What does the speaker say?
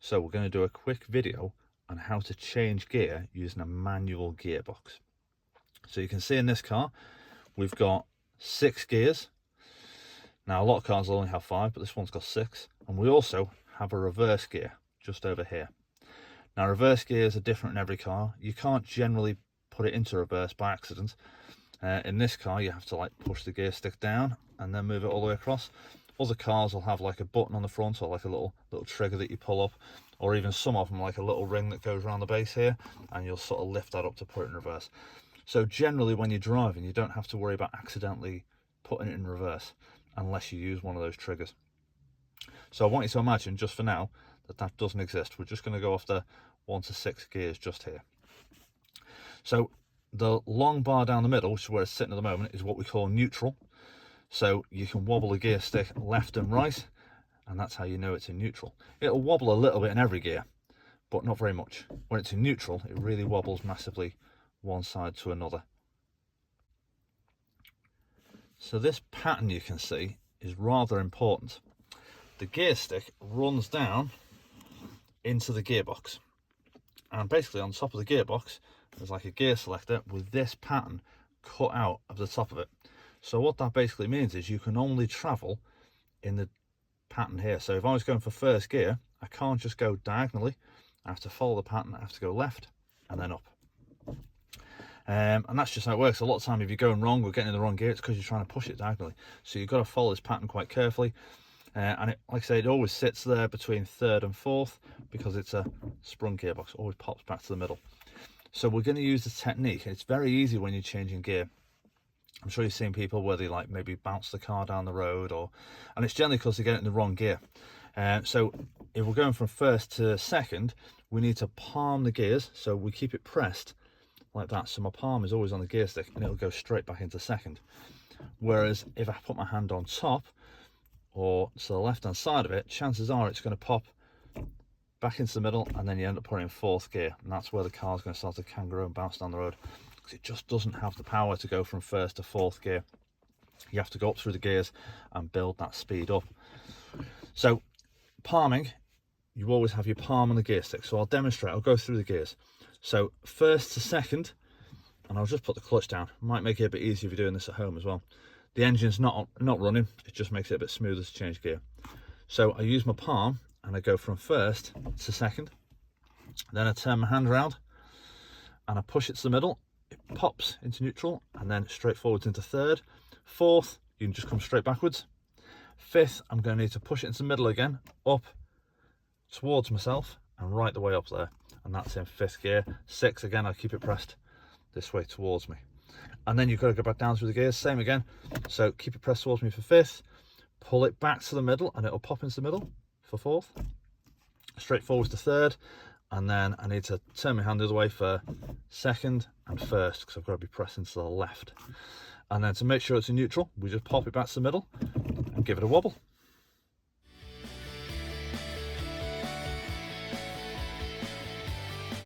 So we're going to do a quick video on how to change gear using a manual gearbox. So you can see in this car, we've got 6 gears. Now a lot of cars will only have 5, but this one's got 6. And we also have a reverse gear just over here. Now reverse gears are different in every car. You can't generally put it into reverse by accident. In this car, you have to like push the gear stick down and then move it all the way across. Other cars will have like a button on the front or like a little trigger that you pull up, or even some of them like a little ring that goes around the base here, and you'll sort of lift that up to put it in reverse. So generally when you're driving, you don't have to worry about accidentally putting it in reverse unless you use one of those triggers. So I want you to imagine just for now that doesn't exist. We're just going to go off the 1 to 6 gears just here. So the long bar down the middle, which is where it's sitting at the moment, is what we call neutral. So you can wobble the gear stick left and right, and that's how you know it's in neutral. It'll wobble a little bit in every gear, but not very much. When it's in neutral, it really wobbles massively one side to another. So this pattern you can see is rather important. The gear stick runs down into the gearbox, and basically on top of the gearbox there's like a gear selector with this pattern cut out of the top of it. So what that basically means is you can only travel in the pattern here. So if I was going for first gear, I can't just go diagonally. I have to follow the pattern. I have to go left and then up. And that's just how it works. A lot of time if you're going wrong or getting in the wrong gear, it's because you're trying to push it diagonally. So you've got to follow this pattern quite carefully. And it, like I say, it always sits there between 3rd and 4th because it's a sprung gearbox. Always pops back to the middle. So we're going to use the technique. It's very easy when you're changing gear. I'm sure you've seen people where they like maybe bounce the car down the road, and it's generally because they get it in the wrong gear. So if we're going from 1st to 2nd, we need to palm the gears, so we keep it pressed like that. So my palm is always on the gear stick and it'll go straight back into 2nd. Whereas if I put my hand on top or to the left hand side of it, chances are it's going to pop back into the middle, and then you end up putting in 4th gear, and that's where the car's going to start to kangaroo and bounce down the road. It just doesn't have the power to go from 1st to 4th gear. You have to go up through the gears and build that speed up. So palming, you always have your palm on the gear stick. So I'll demonstrate. I'll go through the gears. So 1st to 2nd, and I'll just put the clutch down. Might make it a bit easier if you're doing this at home as well. The engine's not running. It just makes it a bit smoother to change gear. So I use my palm and I go from 1st to 2nd. Then I turn my hand around and I push it to the middle. It pops into neutral and then straight forwards into 3rd. 4th, you can just come straight backwards. 5th, I'm going to need to push it into the middle again, up towards myself and right the way up there, and that's in 5th gear. 6th, again, I keep it pressed this way towards me, and then you've got to go back down through the gears, same again. So keep it pressed towards me for 5th, pull it back to the middle and it'll pop into the middle for 4th, straight forwards to 3rd, and then I need to turn my hand the other way for 2nd and 1st because I've got to be pressing to the left. And then to make sure it's in neutral, we just pop it back to the middle and give it a wobble.